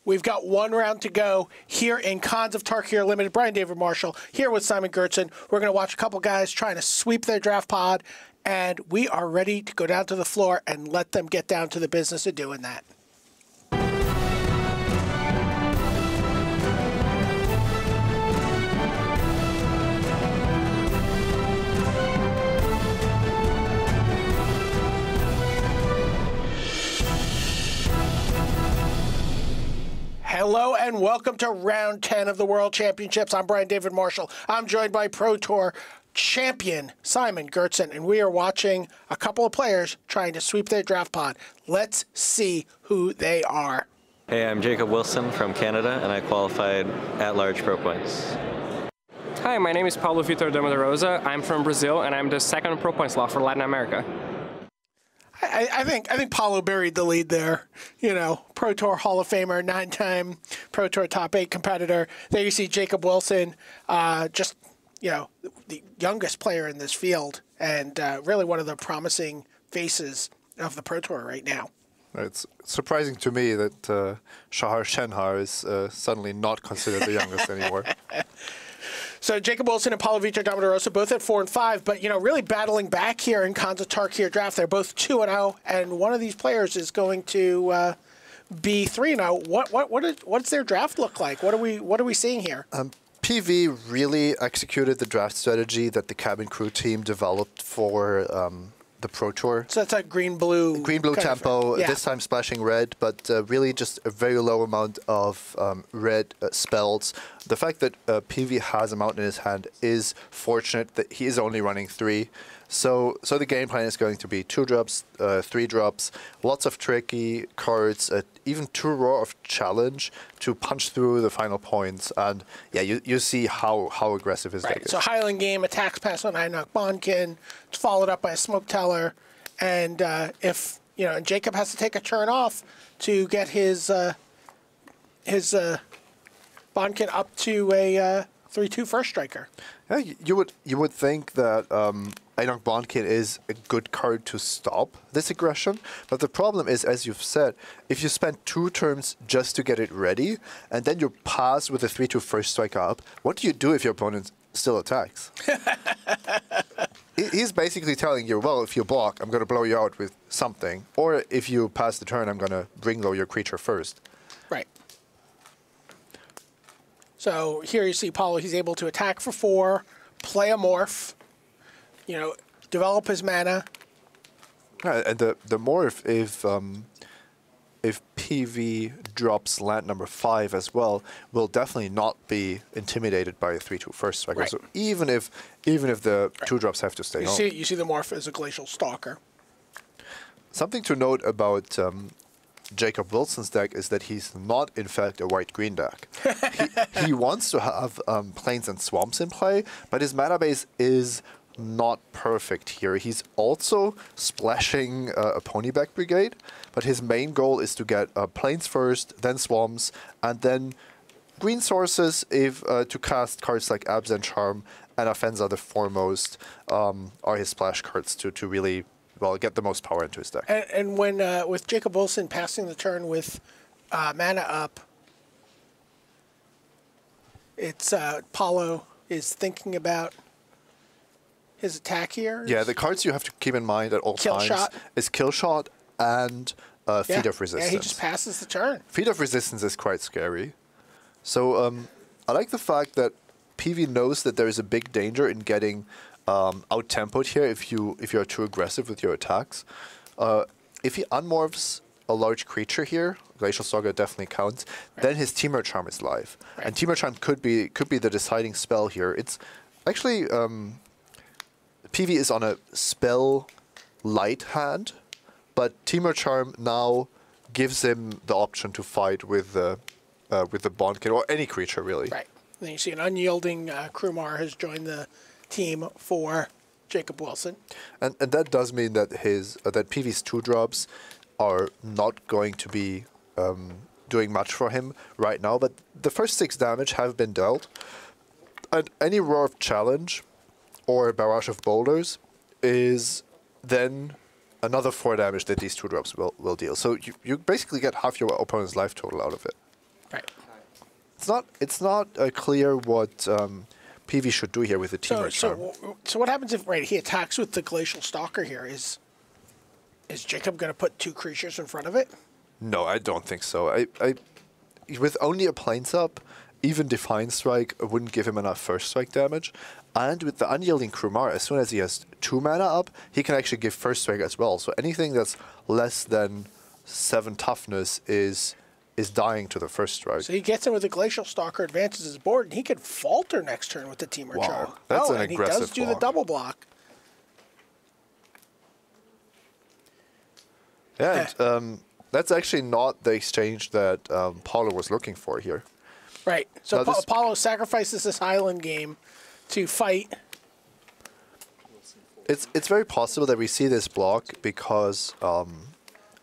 We've got one round to go here in Khans of Tarkir Limited. Brian David Marshall here with Simon Gertzen. We're going to watch a couple guys trying to sweep their draft pod, and we are ready to go down to the floor and let them get down to the business of doing that. Hello and welcome to round 10 of the World Championships. I'm Brian David Marshall. I'm joined by Pro Tour champion Simon Gertzen, and we are watching a couple of players trying to sweep their draft pod. Let's see who they are. Hey, I'm Jacob Wilson from Canada, and I qualified at large pro points. Hi, my name is Paulo Vitor Damo da Rosa. I'm from Brazil, and I'm the second pro points slot for Latin America. I think Paulo buried the lead there. You know, Pro Tour Hall of Famer, 9-time Pro Tour Top 8 competitor. There you see Jacob Wilson, just, you know, the youngest player in this field and really one of the promising faces of the Pro Tour right now. It's surprising to me that Shahar Shenhar is suddenly not considered the youngest anymore. So Jacob Wilson and Paulo Vitor Damo da Rosa both at 4 and 5, but you know, really battling back here in Khans of Tarkir draft. They're both 2-0, and one of these players is going to be 3-0. What's their draft look like? What are we seeing here? PV really executed the draft strategy that the cabin crew team developed for the Pro Tour. So that's a green-blue tempo, yeah. This time splashing red, but really just a very low amount of red spells. The fact that PV has a mountain in his hand is fortunate that he is only running 3. So the game plan is going to be 2 drops, 3 drops, lots of tricky cards, even 2 roar of challenge to punch through the final points. And yeah, you see how aggressive his deck is. So Highland Game attacks pass on Einok Bonkin. It's followed up by a Smoke Teller, and if you know, and Jacob has to take a turn off to get his Bonkin up to a 3-2 first striker. Yeah, you would think that Einok Bonkin is a good card to stop this aggression, but the problem is, as you've said, if you spend 2 turns just to get it ready, and then you pass with a 3-2 first striker up, what do you do if your opponent still attacks? He's basically telling you, well, if you block, I'm going to blow you out with something, or if you pass the turn, I'm going to bring low your creature first. Right. So here you see Paulo, he's able to attack for 4, play a morph, you know, develop his mana. And the morph, if PV drops land number 5 as well, will definitely not be intimidated by a 3-2 first striker. Right. So even if the 2 drops have to stay home. You see the morph as a Glacial Stalker. Something to note about Jacob Wilson's deck is that he's not, in fact, a white-green deck. he wants to have plains and swamps in play, but his mana base is not perfect here. He's also splashing a Ponyback Brigade, but his main goal is to get plains first, then swamps, and then green sources to cast cards like Absent Charm and Offensa the Foremost are his splash cards to really, well, get the most power into his deck. And when with Jacob Wilson passing the turn with mana up, it's Paulo is thinking about his attack here. Yeah, the cards you have to keep in mind at all times is Kill Shot and Feat of Resistance. Yeah, he just passes the turn. Feat of Resistance is quite scary. So I like the fact that PV knows that there is a big danger in getting out-tempoed here if you're too aggressive with your attacks. If he unmorphs a large creature here, Glacial Stalker definitely counts, then his Temur Charm is live. Right. And Temur Charm could be the deciding spell here. It's actually PV is on a spell light hand, but Temur Charm now gives him the option to fight with the Bondkin or any creature really. Right. Then you see an unyielding Krumar has joined the team for Jacob Wilson. And that does mean that that PV's 2 drops are not going to be doing much for him right now, but the first 6 damage have been dealt. And any Roar of Challenge or Barrage of Boulders is then another 4 damage that these 2 drops will deal. So you basically get half your opponent's life total out of it. Right. It's not clear what PV should do here with the teamer charm. So what happens if he attacks with the Glacial Stalker here? Is Jacob going to put 2 creatures in front of it? No, I don't think so. I with only a Plains up, even Defiant Strike wouldn't give him enough first strike damage. And with the Unyielding Krumar, as soon as he has 2 mana up, he can actually give first strike as well. So anything that's less than 7 toughness is dying to the first strike. So he gets in with the Glacial Stalker, advances his board, and he could falter next turn with the Teamer Charm. That's an and aggressive he does do the block. double block. Yeah, and, that's actually not the exchange that Paulo was looking for here. Right. So Now Paulo sacrifices this Highland game to fight. It's very possible that we see this block because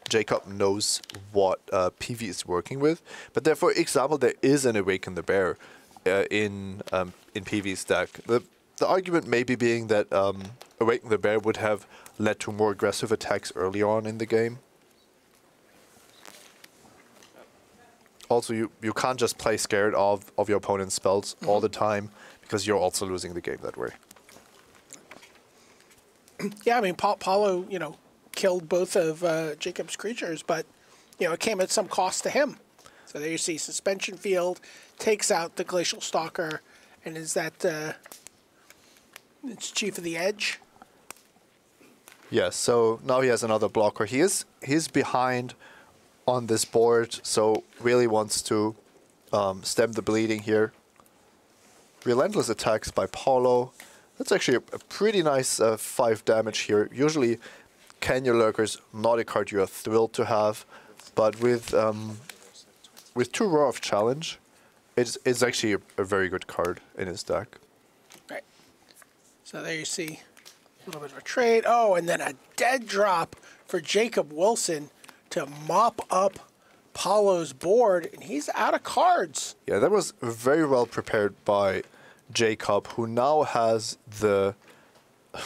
Jacob knows what PV is working with. But there, for example, there is an Awaken the Bear in PV's deck. The argument maybe being that Awaken the Bear would have led to more aggressive attacks early on in the game. Also, you can't just play scared of your opponent's spells all the time because you're also losing the game that way. Yeah, I mean, Paulo, killed both of Jacob's creatures, but, it came at some cost to him. So there you see Suspension Field takes out the Glacial Stalker, and is that it's Chief of the Edge? Yes, so now he has another blocker. He's behind on this board, so really wants to stem the bleeding here. Relentless attacks by Paulo. That's actually a pretty nice 5 damage here. Usually, Kenya Lurker's not a card you're thrilled to have, but with 2 Roar of Challenge, it's actually a very good card in his deck. Right. So there you see a little bit of a trade. Oh, and then a dead drop for Jacob Wilson to mop up Paulo's board, and he's out of cards. Yeah, that was very well prepared by Jacob, who now has the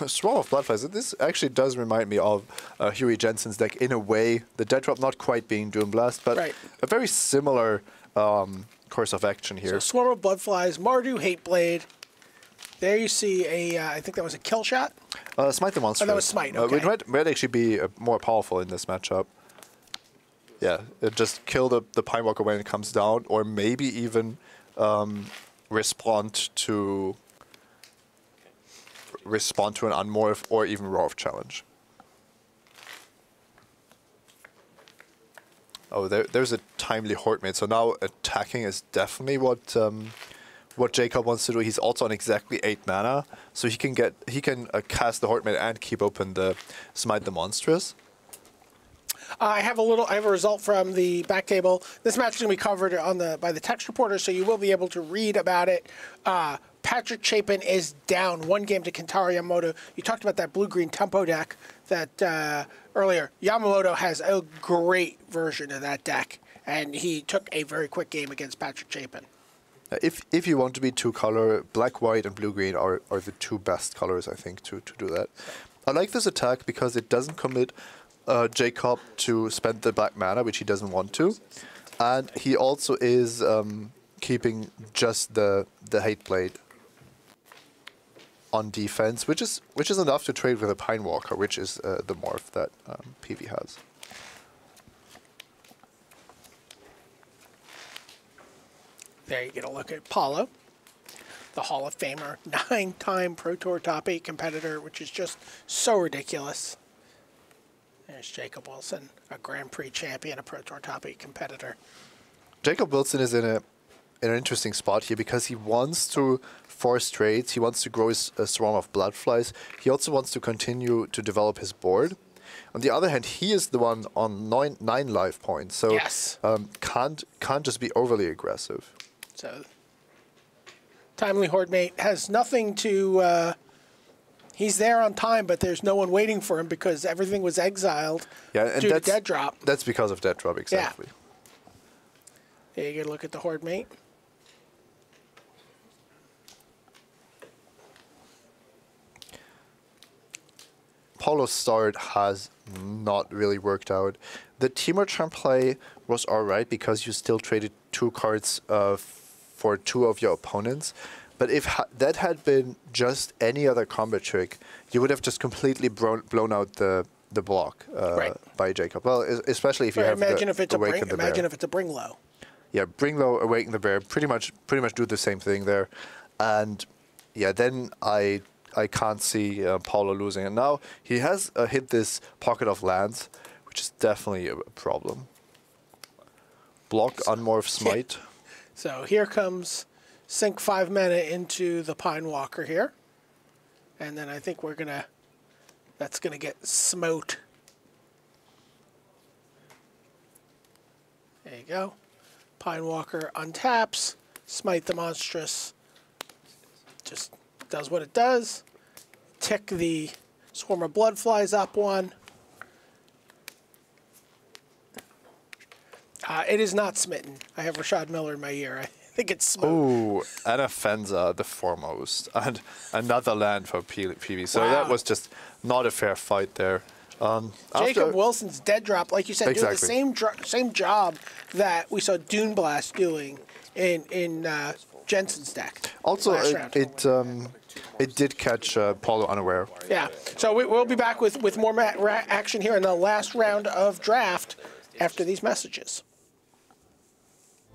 Swarm of Bloodflies. This actually does remind me of Huey Jensen's deck in a way. The dead drop not quite being Doom Blast, but a very similar course of action here. So Swarm of Bloodflies, Mardu Hateblade. There you see I think that was a kill shot. Smite the Monster. Oh, that was Smite, okay. It might actually be more powerful in this matchup. Yeah, it just kill the Pine Walker when it comes down, or maybe even respond to an Unmorph or even Roar of Challenge. Oh, there's a timely Hortmate. So now attacking is definitely what Jacob wants to do. He's also on exactly 8 mana, so he can cast the Hortmate and keep open the Smite the Monstrous. I have a result from the back table. This match is going to be covered by the text reporter, so you will be able to read about it. Patrick Chapin is down 1 game to Kentaro Yamamoto. You talked about that blue-green tempo deck that earlier. Yamamoto has a great version of that deck, and he took a very quick game against Patrick Chapin. If you want to be 2-color, black, white, and blue-green are the 2 best colors, I think, to do that. I like this attack because it doesn't commit Jacob to spend the black mana, which he doesn't want to, and he also is keeping just the Hateblade on defense, which is enough to trade with a Pine Walker, which is the morph that PV has. There you get a look at Paulo, the Hall of Famer, 9-time Pro Tour Top 8 competitor, which is just so ridiculous. There's Jacob Wilson, a Grand Prix champion, a Pro Tour Top 8 competitor. Jacob Wilson is in an interesting spot here because he wants to force trades. He wants to grow his Swarm of Bloodflies. He also wants to continue to develop his board. On the other hand, he is the one on 9 life points, so yes. Can't just be overly aggressive. So, Timely Hordemate has nothing to... he's there on time, but there's no one waiting for him because everything was exiled due to dead drop. That's because of dead drop, exactly. Yeah. There you get a look at the Hordemate. Paulo's start has not really worked out. The Timur turn play was alright because you still traded 2 cards for 2 of your opponents. But if that had been just any other combat trick, you would have just completely blown out the block by Jacob. Well, especially if you have imagine if it's Awaken the Bear. Imagine if it's a Bring Low. Yeah, Bring Low, Awaken the Bear, pretty much do the same thing there. And yeah, then I can't see Paulo losing. And now he has hit this pocket of lands, which is definitely a problem. Block, Unmorph, Smite. So here comes sink 5 mana into the Pine Walker here. And then I think that's gonna get smote. There you go. Pine Walker untaps, Smite the Monstrous. Just does what it does. Tick the Swarm of Bloodflies up 1. It is not smitten. I have Rashad Miller in my ear. I think it's smote. Ooh, Anafenza, the Foremost. And another land for PV. So Wow. that was just not a fair fight there. Jacob Wilson's dead drop, like you said, doing the same job that we saw Dune Blast doing in Jensen's deck. Also, last round. it did catch Paulo unaware. Yeah. So we'll be back with more action here in the last round of draft after these messages.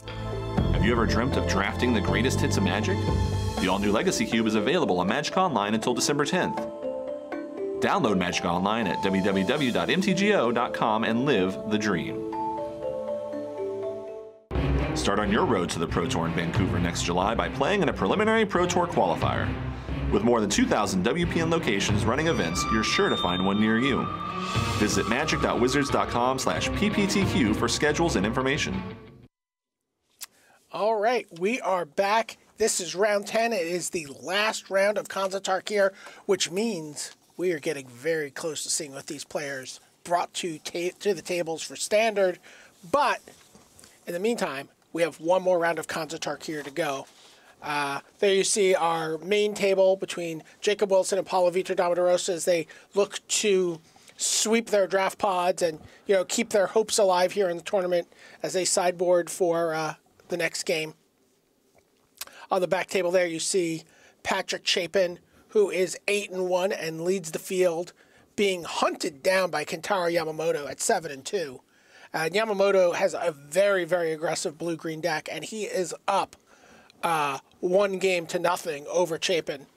Have you ever dreamt of drafting the greatest hits of Magic? The all-new Legacy Cube is available on Magic Online until December 10th. Download Magic Online at www.mtgo.com and live the dream. Start on your road to the Pro Tour in Vancouver next July by playing in a preliminary Pro Tour qualifier. With more than 2,000 WPN locations running events, you're sure to find one near you. Visit magic.wizards.com/pptq for schedules and information. All right, we are back. This is round 10. It is the last round of Khans of Tarkir, which means we are getting very close to seeing what these players brought to the tables for Standard. But in the meantime, we have one more round of Khans of Tarkir to go. There you see our main table between Jacob Wilson and Paulo Vitor Damo as they look to sweep their draft pods and keep their hopes alive here in the tournament as they sideboard for the next game. On the back table there you see Patrick Chapin, who is 8-1 and leads the field, being hunted down by Kentaro Yamamoto at 7-2. Yamamoto has a very, very aggressive blue-green deck, and he is up 1-0 over Chapin.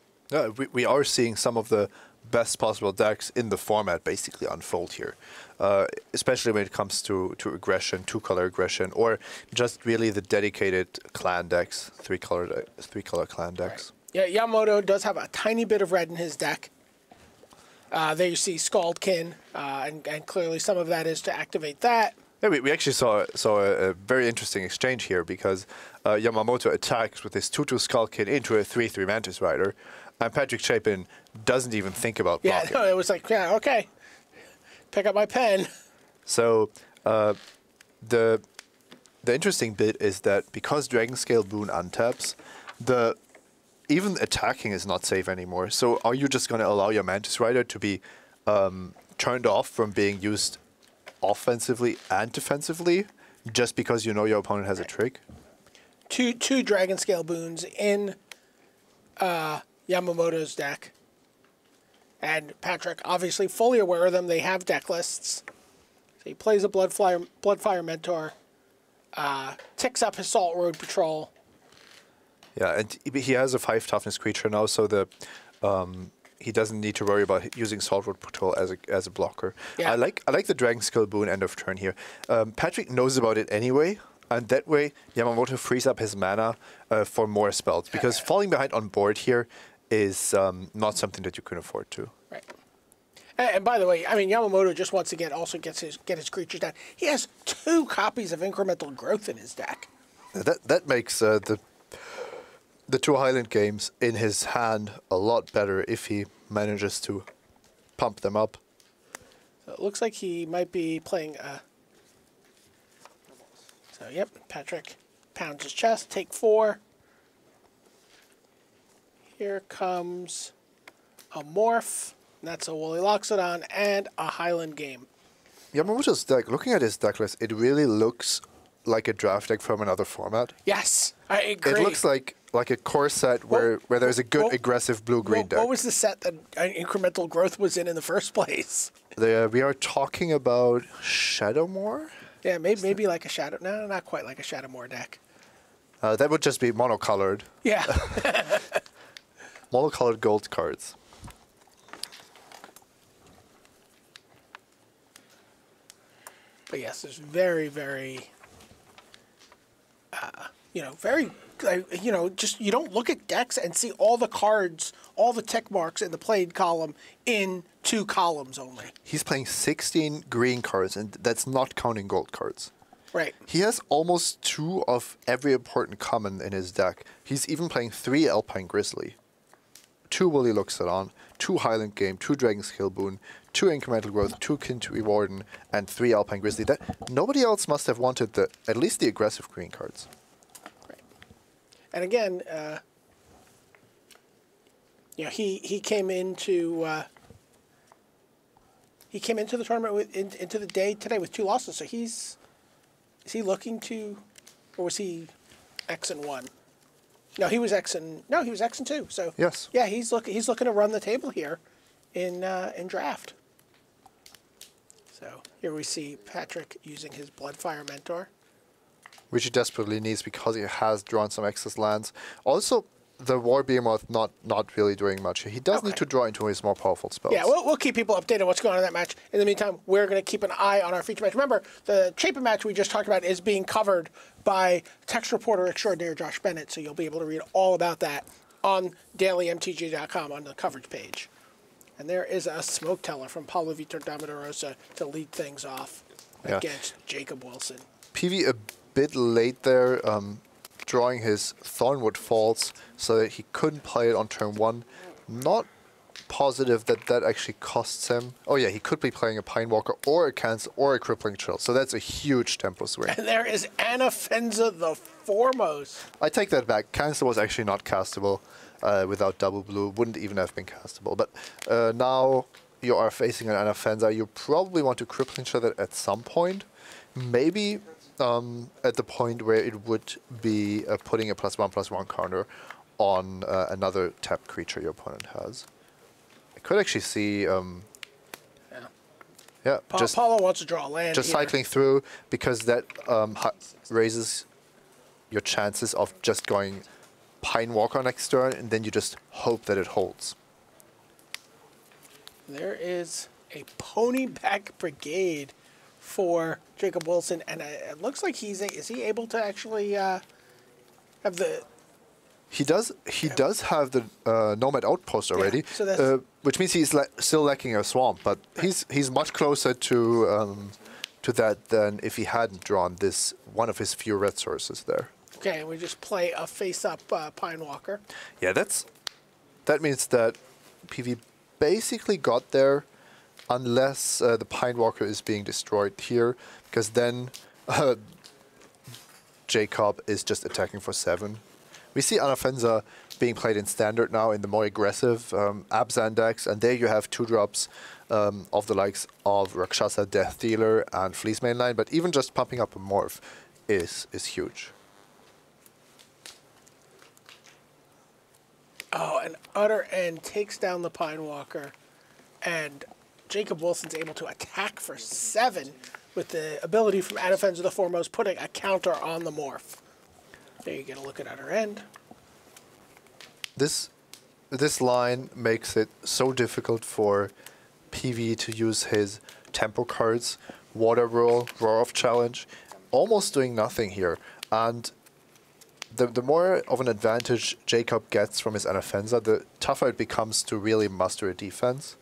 We are seeing some of the best possible decks in the format basically unfold here, especially when it comes to aggression, 2-color aggression, or just really the dedicated clan decks, 3-color clan decks. Right. Yeah, Yamamoto does have a tiny bit of red in his deck. There you see Scaldkin, and clearly some of that is to activate that. Yeah, we actually saw a very interesting exchange here because Yamamoto attacks with his 2/2 Skullkin into a 3/3 Mantis Rider, and Patrick Chapin doesn't even think about blocking. Yeah, no, it was like, yeah, okay, pick up my pen. So the interesting bit is that because Dragon Scale Boon untaps, even attacking is not safe anymore. So are you just going to allow your Mantis Rider to be turned off from being used offensively and defensively just because you know your opponent has a trick? Two Dragon Scale Boons in Yamamoto's deck. And Patrick, obviously fully aware of them. They have deck lists. So he plays a Bloodfire Mentor, ticks up his Salt Road Patrol. Yeah, and he has a 5 toughness creature now, so he doesn't need to worry about using Salt Road Patrol as a blocker. Yeah. I like the Dragon Skull Boon end of turn here. Patrick knows about it anyway, and that way Yamamoto frees up his mana for more spells, because falling behind on board here is not something that you can afford to. Right. And by the way, I mean, Yamamoto just wants to get his creatures down. He has 2 copies of Incremental Growth in his deck. That makes the 2 Highland games in his hand a lot better if he manages to pump them up. So it looks like he might be playing. So yep, Patrick pounds his chest. Take 4. Here comes a Morph. And that's a Woolly Loxodon and a Highland Game. Yamamoto's deck, looking at his deck list, it really looks like a draft deck from another format. Yes, I agree. It looks like a core set where there's a good aggressive blue-green deck. What was the set that Incremental Growth was in the first place? We are talking about Shadowmoor? Yeah, maybe like a Shadow... No, not quite like a Shadowmoor deck. That would just be monocolored. Yeah. Monocolored gold cards. But yes, there's very, very... very... just you don't look at decks and see all the cards, all the tick marks in the played column in 2 columns only. He's playing 16 green cards, and that's not counting gold cards. Right. He has almost 2 of every important common in his deck. He's even playing 3 Alpine Grizzly, 2 Woolly Loxodon, 2 Highland Game, 2 Dragon's Killboon, 2 Incremental Growth, 2 Kintui Warden, and 3 Alpine Grizzly. That nobody else must have wanted at least the aggressive green cards. And again, he came into the tournament into the day today with 2 losses. So is he looking to, or was he X and 1? No, he was X and 2. So yes, yeah, he's looking to run the table here in draft. So here we see Patrick using his Bloodfire Mentor, which he desperately needs because he has drawn some excess lands. Also, the War Behemoth not really doing much. He does need to draw into his more powerful spells. Yeah, we'll keep people updated on what's going on in that match. In the meantime, we're going to keep an eye on our feature match. Remember, the Chapin match we just talked about is being covered by text reporter extraordinaire Josh Bennett, so you'll be able to read all about that on dailymtg.com on the coverage page. And there is a smoke teller from Paulo Vitor Damo da Rosa to lead things off against Jacob Wilson. PV a bit late there, drawing his Thornwood Falls so that he couldn't play it on turn 1. Not positive that actually costs him. Oh yeah, he could be playing a Pine Walker or a Cancel or a Crippling Chill. So that's a huge tempo swing. And there is Anafenza the Foremost. I take that back. Cancel was actually not castable without double blue. Wouldn't even have been castable. But now you are facing an Anafenza. You probably want to Crippling Chill that at some point. Maybe at the point where it would be putting a +1/+1 counter on another tapped creature your opponent has. I could actually see... Paulo wants to draw a land just here. cycling through, because that raises your chances of just going Pine Walker next turn, and then you just hope that it holds. There is a Ponyback Brigade for Jacob Wilson, and it looks like is he able to actually have the... He does have the Nomad Outpost already, so that's which means he's still lacking a Swamp, but he's much closer to that than if he hadn't drawn this one of his few red sources there. Okay, we just play a face-up Pine Walker. Yeah, that means that PV basically got there, unless the Pine Walker is being destroyed here, because then Jacob is just attacking for 7. We see Anafenza being played in Standard now in the more aggressive Abzan decks, and there you have 2-drops of the likes of Rakshasa, Death Dealer, and Fleece Mainline, but even just pumping up a Morph is huge. Oh, and Utter End takes down the Pine Walker, and Jacob Wilson's able to attack for 7 with the ability from Anafenza the Foremost, putting a counter on the Morph. There you get a look at Utter End. This line makes it so difficult for PV to use his tempo cards, Water Whirl, Roar of Challenge, almost doing nothing here. And the more of an advantage Jacob gets from his Anafenza, the tougher it becomes to really muster a defense.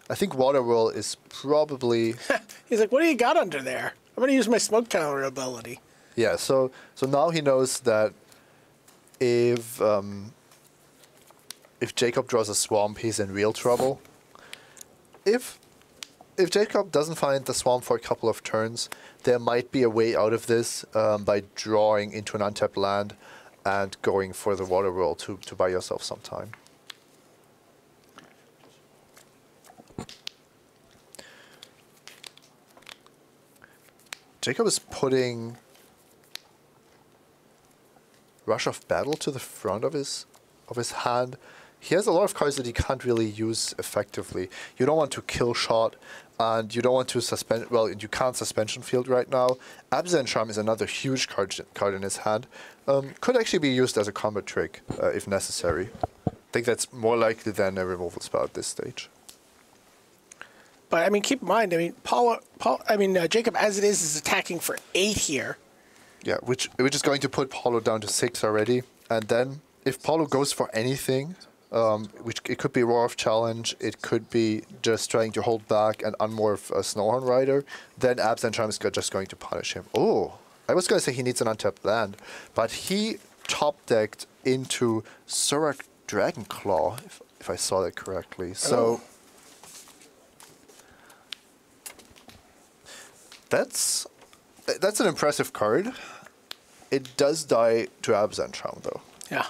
I think Water Whirl is probably... He's like, what do you got under there? I'm going to use my Smoke Tower ability. Yeah, so now he knows that if Jacob draws a Swamp, he's in real trouble. If Jacob doesn't find the Swamp for a couple of turns, there might be a way out of this by drawing into an untapped land and going for the Water Whirl to buy yourself some time. Jacob is putting Rush of Battle to the front of his hand. He has a lot of cards that he can't really use effectively. You don't want to kill shot, and you don't want to suspend. Well, you can't suspension field right now. Absent Charm is another huge card in his hand. Could actually be used as a combat trick if necessary. I think that's more likely than a removal spell at this stage. But I mean, keep in mind. I mean, Jacob, as it is attacking for 8 here. Yeah, which is going to put Paulo down to 6 already, and then if Paulo goes for anything. Which it could be Roar of Challenge, it could be just trying to hold back and unmorph a Snowhorn Rider, then Absent Charm is just going to punish him. Oh, I was going to say he needs an untapped land, but he top-decked into Surak Dragonclaw, if I saw that correctly. So that's an impressive card. It does die to Absent Charm, though. Yeah.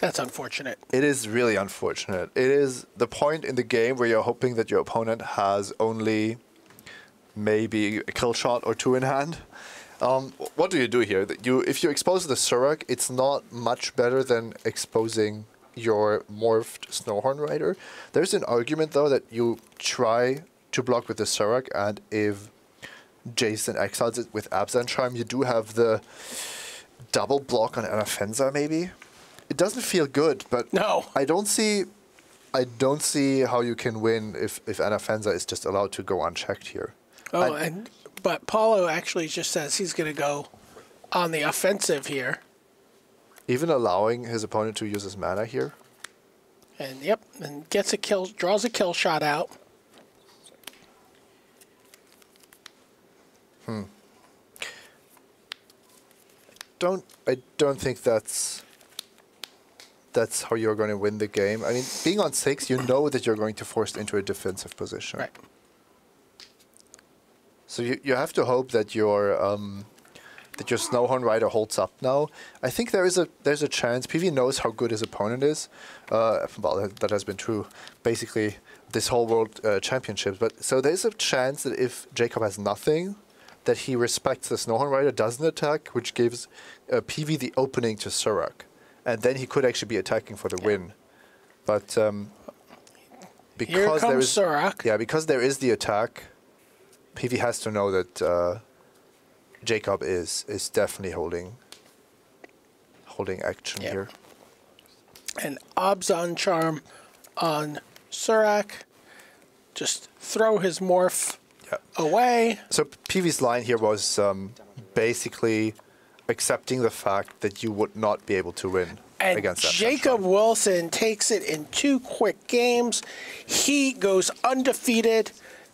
That's unfortunate. It is really unfortunate. It is the point in the game where you're hoping that your opponent has only maybe a kill shot or 2 in hand. What do you do here? If you expose the Surak, it's not much better than exposing your morphed Snowhorn Rider. There's an argument, though, that you try to block with the Surak, and if Jason exiles it with Absent Charm, you do have the double block on Anafenza, maybe? It doesn't feel good, but no. I don't see how you can win if Anafenza is just allowed to go unchecked here. Oh, but Paulo actually just says he's going to go on the offensive here. Even allowing his opponent to use his mana here. And yep, and gets a kill, draws a kill shot out. I don't think that's how you're going to win the game. I mean, being on 6, you know that you're going to force into a defensive position. Right. So you have to hope that your Snowhorn Rider holds up now. I think there's a chance. PV knows how good his opponent is. Well, that has been true basically this whole World Championships. But so there's a chance that if Jacob has nothing, that he respects the Snowhorn Rider, doesn't attack, which gives PV the opening to Surak. And then he could actually be attacking for the win. But because there is Surak. Yeah, because there is the attack, PV has to know that Jacob is definitely holding action here. And Absent Charm on Surak. Just throw his morph away. So PV's line here was basically accepting the fact that you would not be able to win against that. Jacob Wilson takes it in 2 quick games. He goes undefeated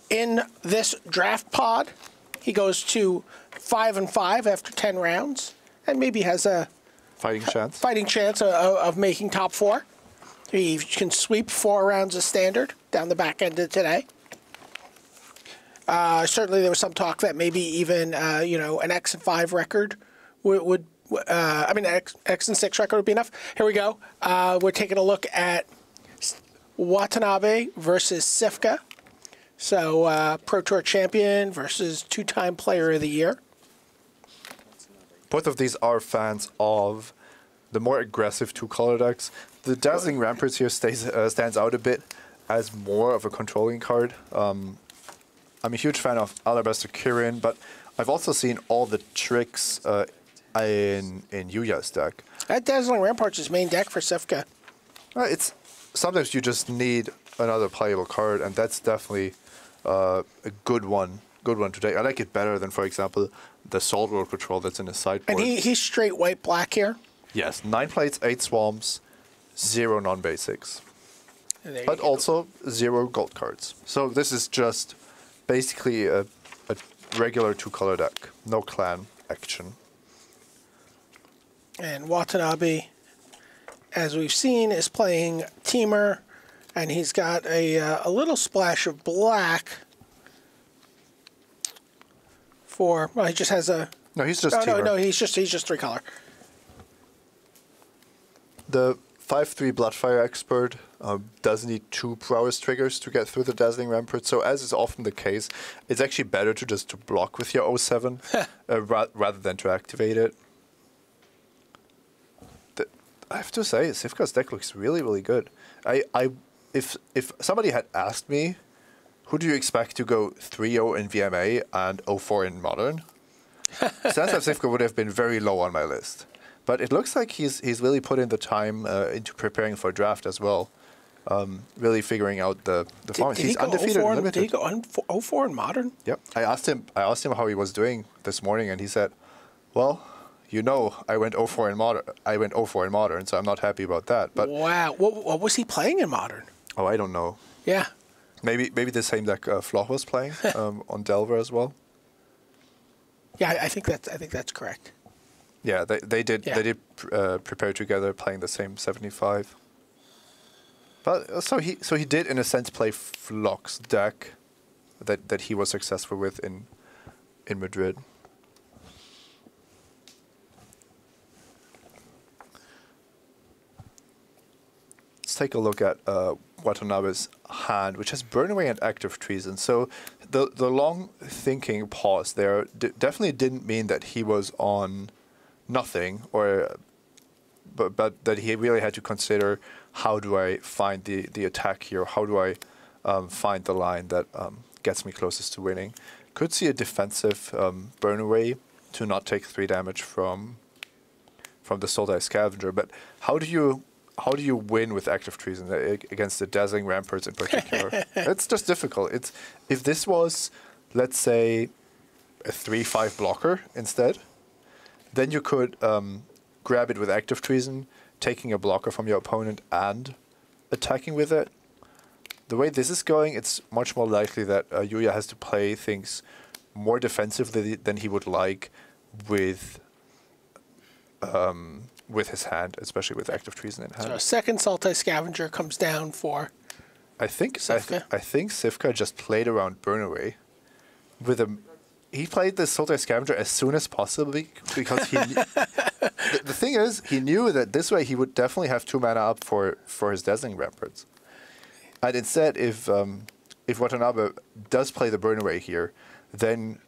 in this draft pod. He goes to 5-5 after 10 rounds, and maybe has a fighting chance of making top 4. He can sweep 4 rounds of standard down the back end of today. Certainly, there was some talk that maybe even an X-5 record would X and 6 record would be enough. Here we go. We're taking a look at Watanabe versus Cifka. So Pro Tour champion versus 2-time Player of the Year. Both of these are fans of the more aggressive 2-color decks. The Dazzling Ramparts here stands out a bit as more of a controlling card. I'm a huge fan of Alabaster Kirin, but I've also seen all the tricks in Yuya's deck. That Dazzling Ramparts is main deck for Cifka. It's sometimes you just need another playable card, and that's definitely a good one to take. I like it better than, for example, the Salt Road Patrol that's in his sideboard. And he's straight white-black here? Yes, 9 plates, 8 swamps, 0 non-basics. But also 0 gold cards. So this is just basically a regular 2-color deck. No clan action. And Watanabe, as we've seen, is playing Teamer, and he's got a little splash of black for. Well, he just has a. No, he's just Teamer. No, he's just 3-color. The 5/3 Bloodfire Expert does need 2 prowess triggers to get through the Dazzling Rampart. So as is often the case, it's actually better to just to block with your 07 rather than to activate it. I have to say, Cifka's deck looks really, really good. If somebody had asked me, who do you expect to go 3-0 in VMA and 0-4 in Modern? Stanislav Cifka would have been very low on my list. But it looks like he's really put in the time into preparing for draft as well. Really figuring out the format. He's undefeated and limited. Did he go 0-4 in Modern? Yep. I asked him how he was doing this morning, and he said, "Well, you know, I went 0-4 in Modern. I went 0-4 in Modern, so I'm not happy about that." But wow, what was he playing in Modern? Oh, I don't know. Yeah. Maybe the same deck Floch was playing on Delver as well. Yeah, I think that's correct. Yeah, they did prepare together, playing the same 75. But so he did in a sense play Floch's deck that he was successful with in Madrid. Let's take a look at Watanabe's hand, which has Burn Away and Active Treason. So the long thinking pause there definitely didn't mean that he was on nothing, but that he really had to consider, how do I find the attack here? How do I find the line that gets me closest to winning? Could see a defensive Burn Away to not take 3 damage from the Soul-Dice Scavenger, but how do you win with Active Treason against the Dazzling Ramparts in particular? It's just difficult. If this was, let's say, a 3/5 blocker instead, then you could grab it with Active Treason, taking a blocker from your opponent and attacking with it. The way this is going, it's much more likely that Yuya has to play things more defensively than he would like with his hand, especially with Active Treason in hand. So a second Soul-Dice Scavenger comes down for Cifka. I think Cifka just played around Burn Away with a. He played the Soul-Dice Scavenger as soon as possible because he. The thing is, he knew that this way he would definitely have 2 mana up for his Dazzling Ramparts. And instead, if Watanabe does play the Burn Away here, then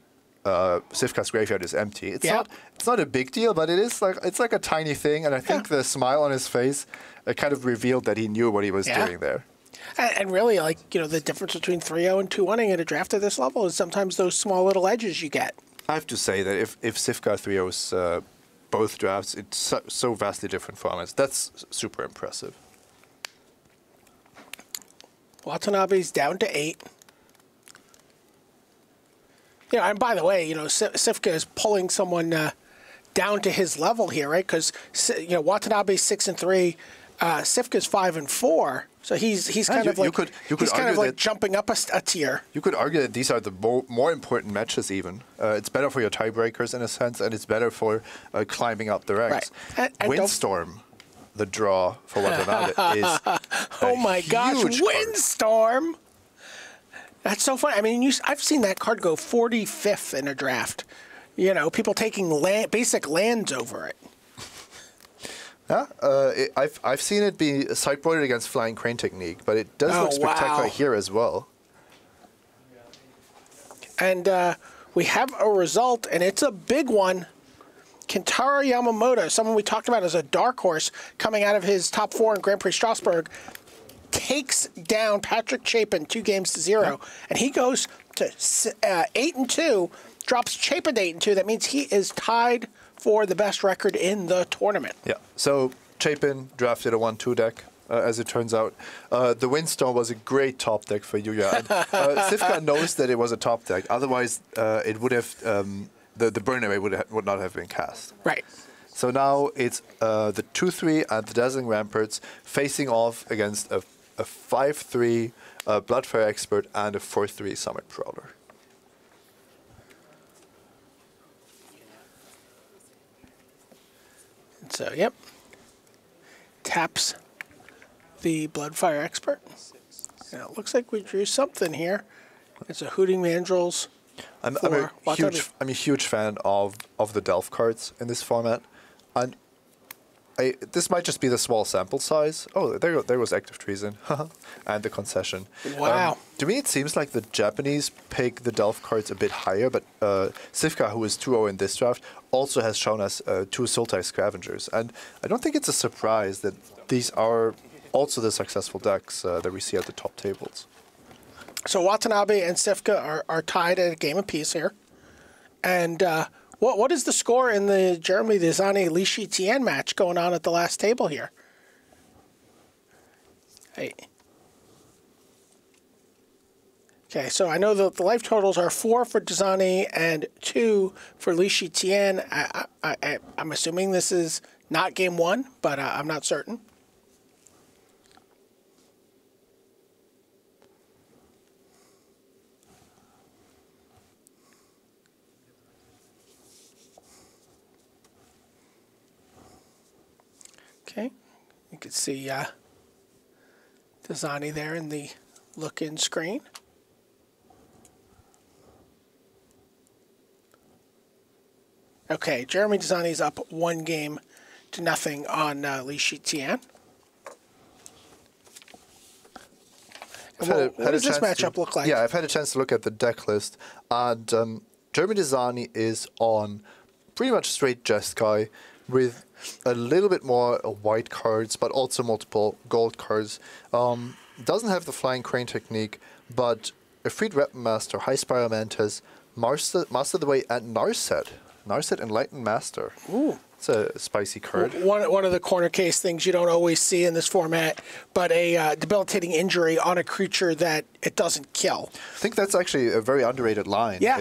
Cifka's graveyard is empty. It's not a big deal, but it's like a tiny thing, and I think the smile on his face kind of revealed that he knew what he was doing there. And really, the difference between 3-0 and 2-1ing at a draft at this level is sometimes those small little edges you get. I have to say that if Cifka 3-0s both drafts, it's so vastly different formats. That's super impressive. Watanabe's down to 8. Yeah, and by the way, Cifka is pulling someone down to his level here, right? Because Watanabe's 6-3, Cifka's 5-4. So he's kind of like jumping up a tier. You could argue that these are the more important matches even. It's better for your tiebreakers in a sense, and it's better for climbing up the ranks. Right. And Windstorm, the draw for Watanabe is oh my gosh, Windstorm! That's so funny. I mean, I've seen that card go 45th in a draft. People taking basic lands over it. Yeah, I've seen it be sideboarded against Flying Crane Technique, but it does look spectacular here as well. And we have a result, and it's a big one. Kentaro Yamamoto, someone we talked about as a dark horse coming out of his top 4 in Grand Prix Strasbourg, takes down Patrick Chapin 2-0, and he goes to 8-2, drops Chapin to 8-2. That means he is tied for the best record in the tournament. Yeah. So Chapin drafted a 1-2 deck, as it turns out. The Windstorm was a great top deck for Yuya. And, Cifka knows that it was a top deck. Otherwise, it would have the Burn Away would not have been cast. Right. So now it's the 2-3 and the Dazzling Ramparts facing off against a 5-3 Bloodfire Expert and a 4-3 Summit Prowler. So, yep. Taps the Bloodfire Expert. Now, it looks like we drew something here. It's a Hooting Mandrills. I'm a huge fan of the Delph cards in this format. And this might just be the small sample size. Oh, there was active treason and the concession. Wow. To me, it seems like the Japanese pick the Delph cards a bit higher, but Cifka, who is 2-0 in this draft, also has shown us 2 Sultai Scavengers. And I don't think it's a surprise that these are also the successful decks that we see at the top tables. So Watanabe and Cifka are tied at a game apiece here. And what is the score in the Jeremy Dizani Li Shijian match going on at the last table here? Hey. Okay, so I know that the life totals are 4 for Dizani and 2 for Li Shijian. I'm assuming this is not game 1, but I'm not certain. Okay, you can see Dizani there in the look-in screen. Okay, Jeremy Dizani's up 1-0 on Li Shijian. What does this matchup look like? Yeah, I've had a chance to look at the deck list, and Jeremy Dizani is on pretty much straight Jeskai with a little bit more white cards, but also multiple gold cards. Doesn't have the Flying Crane technique, but a Freed Weapon Master, High Spiral Mantis, Master the Way, and Narset. Narset Enlightened Master. Ooh. It's a spicy card. One of the corner case things you don't always see in this format, but a debilitating injury on a creature that it doesn't kill. I think that's actually a very underrated line. Yeah,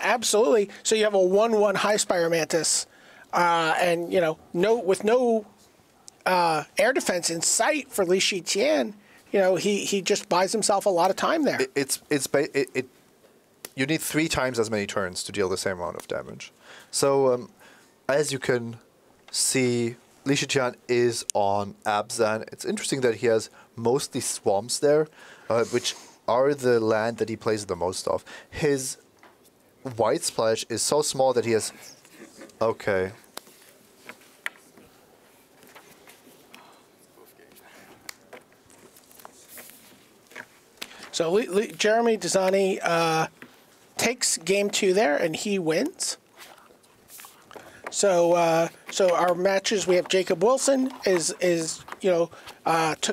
absolutely. So you have a 1/1 High Spire Mantis, and with no air defense in sight for Li Shijian, he just buys himself a lot of time there. You need 3 times as many turns to deal the same amount of damage. So as you can see, Li Shijian is on Abzan. It's interesting that he has mostly swamps there, which are the land that he plays the most of. His white splash is so small that he has... Okay. So Jeremy Dizani takes game 2 there, and he wins. So our matches, we have Jacob Wilson took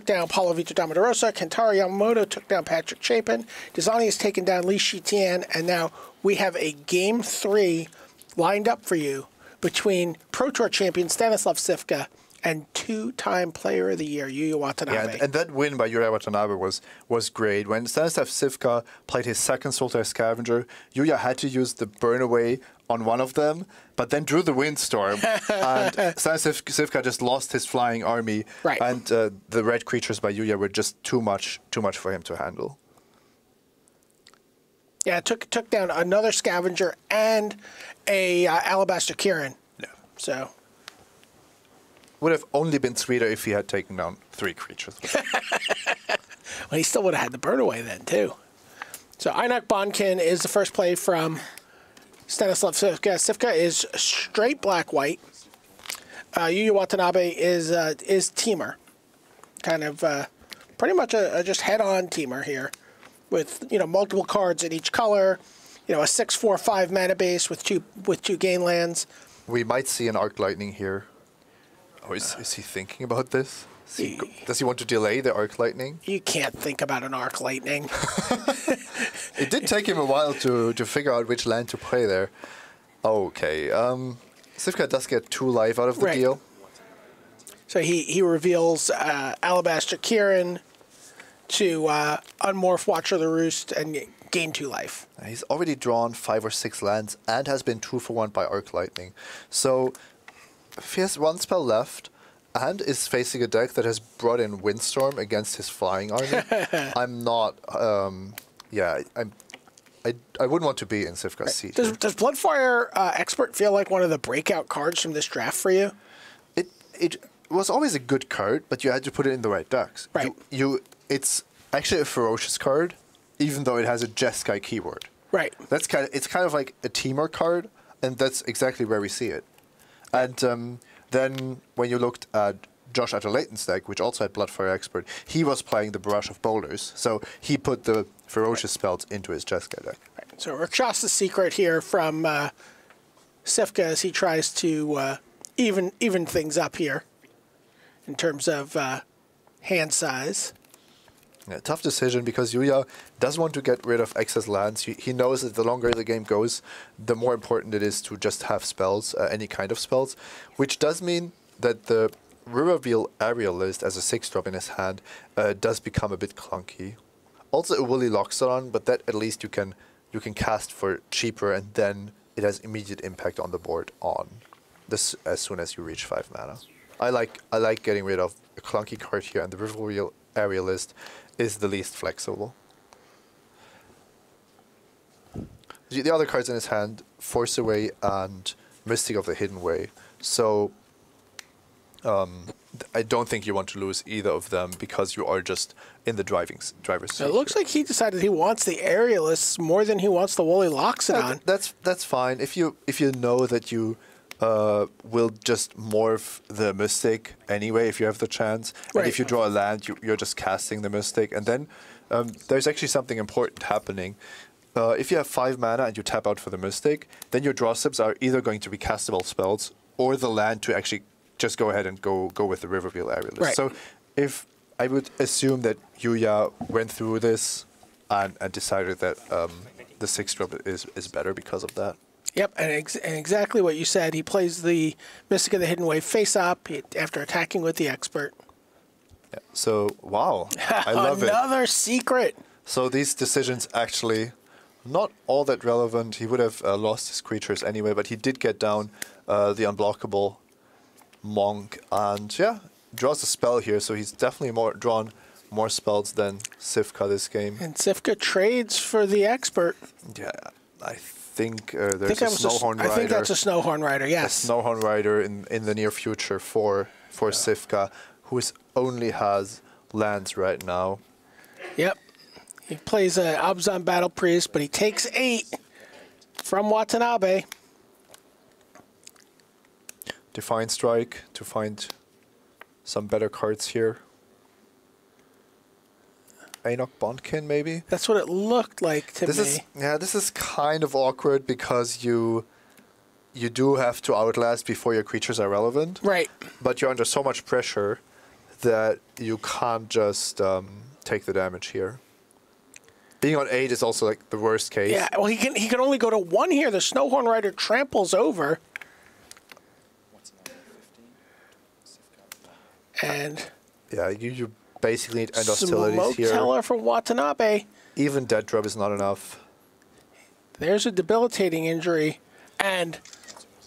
down Paulo Vitor Damo da Rosa. Kentaro Yamamoto took down Patrick Chapin. Dizani has taken down Li Shijian, and now we have a game 3 lined up for you between Pro Tour champion Stanislav Cifka and 2-time Player of the Year Yuya Watanabe. Yeah, and that win by Yuya Watanabe was great. When Stanislav Cifka played his second Sultai Scavenger, Yuya had to use the Burn Away on one of them, but then drew the Windstorm, and Stanislav Cifka just lost his flying army, right. And the red creatures by Yuya were just too much for him to handle. Yeah, took down another Scavenger and a Alabaster Kirin. Yeah. So... would have only been sweeter if he had taken down 3 creatures. Well, he still would have had the Burn Away then, too. So Einak Bonkin is the first play from Stanislav Cifka. Cifka is straight black-white. Yuya Watanabe is teamer. Kind of pretty much a just head-on teamer here with, multiple cards in each color, a 6/4/5 mana base with two gain lands. We might see an Arc Lightning here. Oh, is he thinking about this? Does he want to delay the Arc Lightning? You can't think about an Arc Lightning. It did take him a while to figure out which land to play there. Okay. Cifka does get 2 life out of the deal. So he reveals Alabaster Kirin to unmorph Watcher of the Roost and gain 2 life. He's already drawn 5 or 6 lands and has been 2 for 1 by Arc Lightning. So if he has 1 spell left and is facing a deck that has brought in Windstorm against his flying army, I'm not. I wouldn't want to be in Cifka's seat. Does Bloodfire Expert feel like one of the breakout cards from this draft for you? It was always a good card, but you had to put it in the right decks. Right. It's actually a ferocious card, even though it has a Jeskai keyword. Right. It's kind of like a teamer card, and that's exactly where we see it. And Then when you looked at Josh Atterlayton's deck, which also had Bloodfire Expert, he was playing the Barrage of Boulders, so he put the Ferocious spells into his Jeskai deck. Right. So across the secret here from Cifka as he tries to even things up here in terms of hand size. Yeah, tough decision because Yuya doesn't want to get rid of excess lands. He knows that the longer the game goes, the more important it is to just have spells, any kind of spells, which does mean that the Reveal Aerial list as a 6-drop in his hand does become a bit clunky. Also a Woolly Loxodon, but that at least you can cast for cheaper, and then it has immediate impact on the board on this as soon as you reach 5 mana. I like getting rid of a clunky card here, and the Reveal Aerial list is the least flexible. The other cards in his hand, Force Away and Mystic of the Hidden Way. So I don't think you want to lose either of them because you are just in the driver's seat. It looks like he decided he wants the Aerialists more than he wants the Woolly Loxodon. That's fine. If you know that you will just morph the Mystic anyway if you have the chance. Right. And if you draw a land, you're just casting the Mystic. And then there's actually something important happening. If you have 5 mana and you tap out for the Mystic, then your draw steps are either going to be castable spells or the land to actually just go ahead and go with the Reveal Aerialist. Right. So if I would assume that Yuya went through this and decided that the 6-drop is better because of that. Yep, and exactly what you said. He plays the Mystic of the Hidden Way face up after attacking with the Expert. Yeah. So, wow. I love it. Another secret. So these decisions actually not all that relevant. He would have lost his creatures anyway, but he did get down the unblockable Monk, and yeah, draws a spell here, so he's definitely drawn more spells than Cifka this game. And Cifka trades for the Expert. Yeah, I think there's a Snowhorn Rider. I think that's a Snowhorn Rider, yes. A Snowhorn Rider in the near future for Cifka, who only has lands right now. Yep. He plays an Abzan Battle Priest, but he takes 8 from Watanabe. Defiant Strike to find some better cards here. Anok Bondkin, maybe? That's what it looked like to me. This is kind of awkward because you do have to outlast before your creatures are relevant. Right. But you're under so much pressure that you can't just take the damage here. Being on 8 is also like the worst case. Yeah, well, he can only go to 1 here. The Snowhorn Rider tramples over. And yeah, you basically need end hostilities here. Smoke Teller from Watanabe. Even Dead Drop is not enough. There's a debilitating injury. And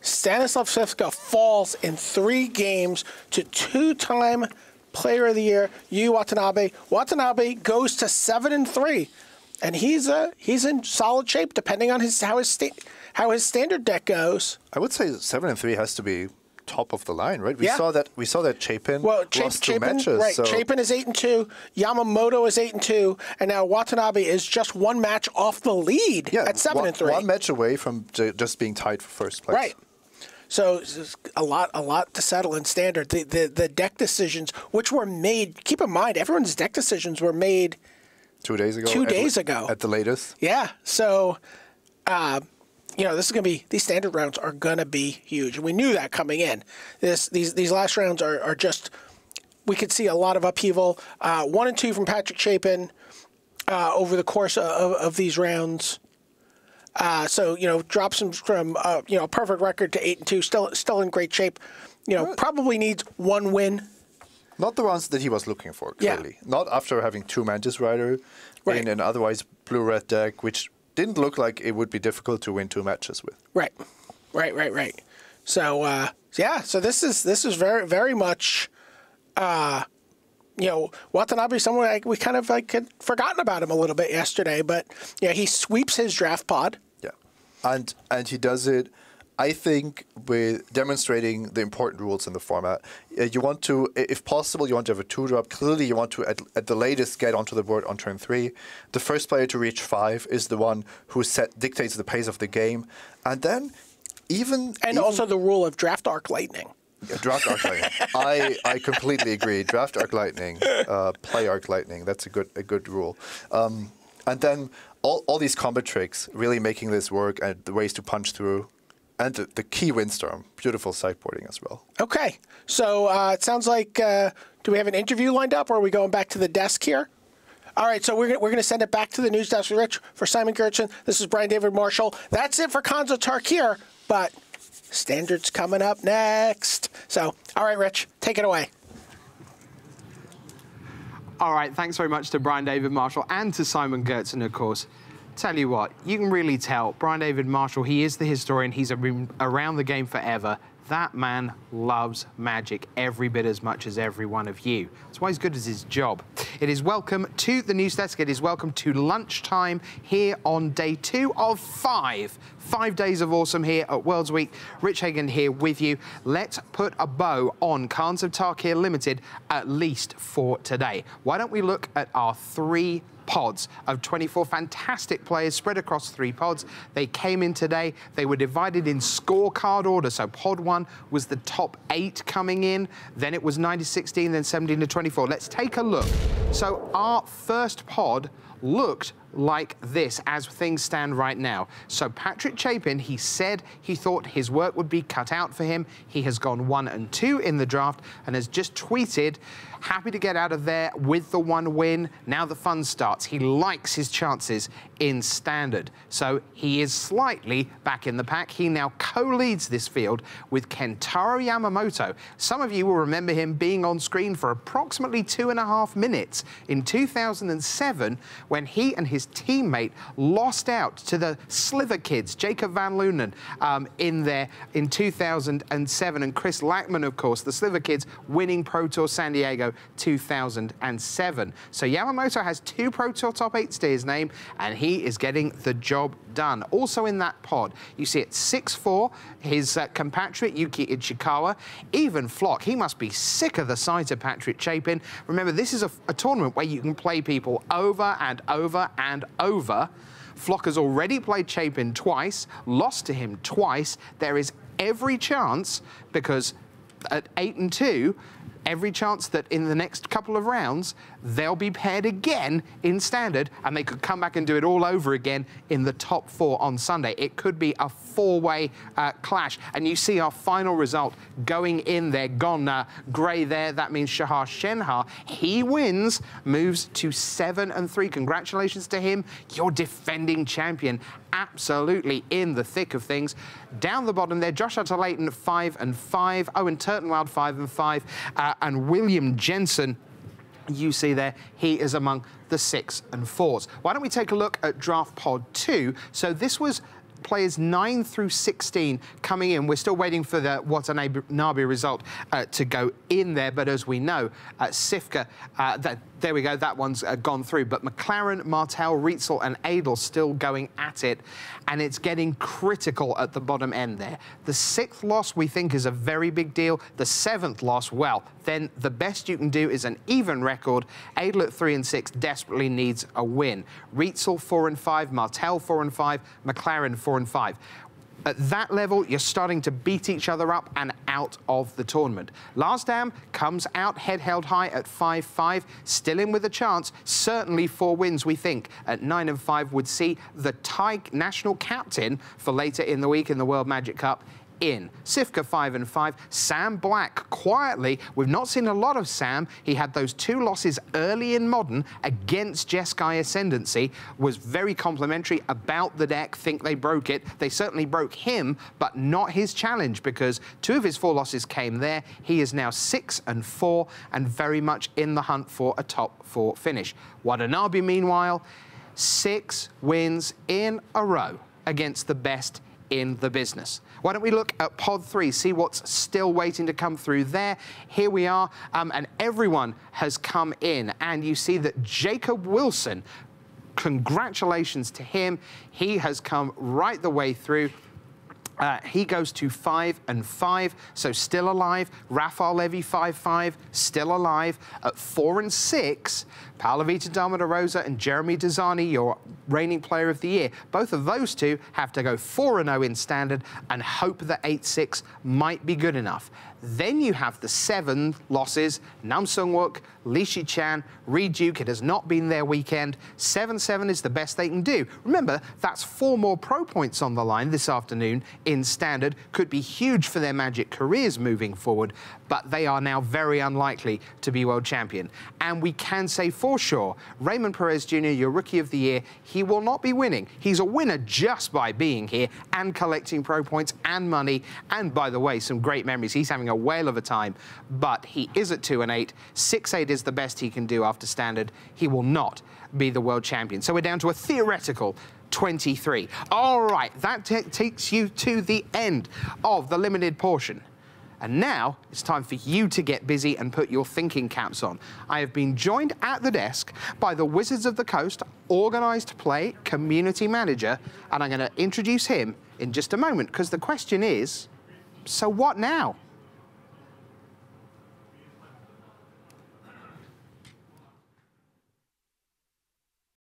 Stanislav Cifka falls in 3 games to 2-time Player of the Year, Yu Watanabe. Watanabe goes to 7-3. And he's in solid shape depending on how his standard deck goes. I would say 7-3 has to be top of the line, right? We saw that Chapin lost 2 matches. Right, so. Chapin is 8-2, Yamamoto is 8-2, and now Watanabe is just 1 match off the lead at 7-3. One match away from just being tied for first place. Right. So it's a lot to settle in standard. The deck decisions, which were made, keep in mind, everyone's deck decisions were made 2 days ago. 2 days ago. At the latest. Yeah. So, this is going to be, these standard rounds are going to be huge. And we knew that coming in. These last rounds are just, we could see a lot of upheaval. 1 and 2 from Patrick Chapin over the course of these rounds. So, drops him from, a perfect record to 8-2, still in great shape. Probably needs 1 win. Not the ones that he was looking for, clearly. Yeah. Not after having 2 Mantis Rider in an otherwise blue-red deck, which didn't look like it would be difficult to win 2 matches with. Right. So, so this is very, very much, Watanabe, someone we kind of had forgotten about him a little bit yesterday, but he sweeps his draft pod. Yeah, and he does it, I think, with demonstrating the important rules in the format. You want to, if possible, you want to have a 2-drop. Clearly, you want to, at the latest, get onto the board on turn 3. The first player to reach 5 is the one who dictates the pace of the game. And then also the rule of Draft Arc Lightning. Yeah, draft Arc Lightning. I completely agree. Draft Arc Lightning, play Arc Lightning. That's a good rule. And then all these combat tricks really making this work, and the ways to punch through, and the key Windstorm. Beautiful sideboarding as well. Okay, so it sounds like do we have an interview lined up, or are we going back to the desk here? All right, so we're going to send it back to the news desk with Rich. For Simon Gertson, this is Brian David Marshall. That's it for Khans of Tarkir, but Standard's coming up next. So, all right, Rich, take it away. All right, thanks very much to Brian David Marshall and to Simon Gertson, of course. Tell you what, you can really tell Brian David Marshall, he is the historian. He's been around the game forever. That man loves Magic every bit as much as every one of you. That's why he's good at his job. It is welcome to the news desk. It is welcome to lunchtime here on day 2 of 5. 5 days of awesome here at Worlds Week. Rich Hagan here with you. Let's put a bow on Khans of Tarkir Limited, at least for today. Why don't we look at our 3 pods of 24 fantastic players spread across 3 pods. They came in today. They were divided in scorecard order. So pod 1 was the top 8 coming in. Then it was 9 to 16, then 17 to 24. Let's take a look. So our first pod looked like this as things stand right now. So Patrick Chapin, he said he thought his work would be cut out for him. He has gone 1 and 2 in the draft and has just tweeted, happy to get out of there with the 1 win. Now the fun starts. He likes his chances in Standard. So he is slightly back in the pack. He now co-leads this field with Kentaro Yamamoto. Some of you will remember him being on screen for approximately 2.5 minutes in 2007 when he and his teammate lost out to the Sliver Kids, Jacob Van Lunen, in 2007, and Chris Lackman, of course, the Sliver Kids winning Pro Tour San Diego 2007. So Yamamoto has 2 Pro Tour top 8s to his name, and he is getting the job done. Also in that pod, you see at 6'4", his compatriot Yuki Ichikawa. Even Flock, he must be sick of the sight of Patrick Chapin. Remember, this is a tournament where you can play people over and over and over. Flock has already played Chapin twice, lost to him twice. There is every chance, because at 8 and 2, every chance that in the next couple of rounds, they'll be paired again in Standard, and they could come back and do it all over again in the top 4 on Sunday. It could be a 4-way clash. And you see our final result going in there, gone grey there. That means Shahar Shenhar, he wins, moves to 7 and 3. Congratulations to him, your defending champion. Absolutely in the thick of things. Down the bottom there, Josh Utter-Layton 5 and 5, Owen Turtenwald 5 and 5, and William Jensen, you see there, he is among the 6 and 4s. Why don't we take a look at Draft Pod 2? So this was players 9 through 16 coming in. We're still waiting for the Watanabe result to go in there, but as we know, Cifka, there we go, that one's gone through. But McLaren, Martel, Rietzel and Adel still going at it, and it's getting critical at the bottom end there. The 6th loss we think is a very big deal. The 7th loss, well, then the best you can do is an even record. Adel at 3 and 6 desperately needs a win. Rietzel 4 and 5, Martel 4 and 5, McLaren 4 and 5. At that level, you're starting to beat each other up and out of the tournament. Lars Dam comes out head held high at 5-5, still in with a chance. Certainly 4 wins, we think, at 9 and 5 would see the Thai national captain for later in the week in the World Magic Cup in. Cifka 5 and 5. Sam Black quietly. We've not seen a lot of Sam. He had those 2 losses early in Modern against Jeskai Ascendancy. Was very complimentary about the deck. Think they broke it. They certainly broke him, but not his challenge, because 2 of his 4 losses came there. He is now 6 and 4 and very much in the hunt for a top 4 finish. Watanabe, meanwhile, 6 wins in a row against the best in the business. Why don't we look at Pod 3, see what's still waiting to come through there. Here we are, and everyone has come in, and you see that Jacob Wilson, congratulations to him. He has come right the way through. He goes to 5 and 5, so still alive. Rafael Levy 5-5, still alive. At 4 and 6, Paulo Vitor Damo da Rosa and Jeremy Dezani, your reigning player of the year. Both of those two have to go 4-0 in standard and hope that 8-6 might be good enough. Then you have the 7 losses, Nam Sung-wook, Lee Shi-chan, Ri Duke. It has not been their weekend. 7-7 is the best they can do. Remember, that's 4 more pro points on the line this afternoon in standard. Could be huge for their Magic careers moving forward, but they are now very unlikely to be world champion. And we can say for sure, Raymond Perez Jr., your rookie of the year, he will not be winning. He's a winner just by being here and collecting pro points and money. And by the way, some great memories. He's having a whale of a time, but he is at 2-8. 6-8 is the best he can do after standard. He will not be the world champion. So we're down to a theoretical 23. All right, that takes you to the end of the limited portion. And now it's time for you to get busy and put your thinking caps on. I have been joined at the desk by the Wizards of the Coast Organised Play Community Manager, and I'm going to introduce him in just a moment, because the question is, so what now?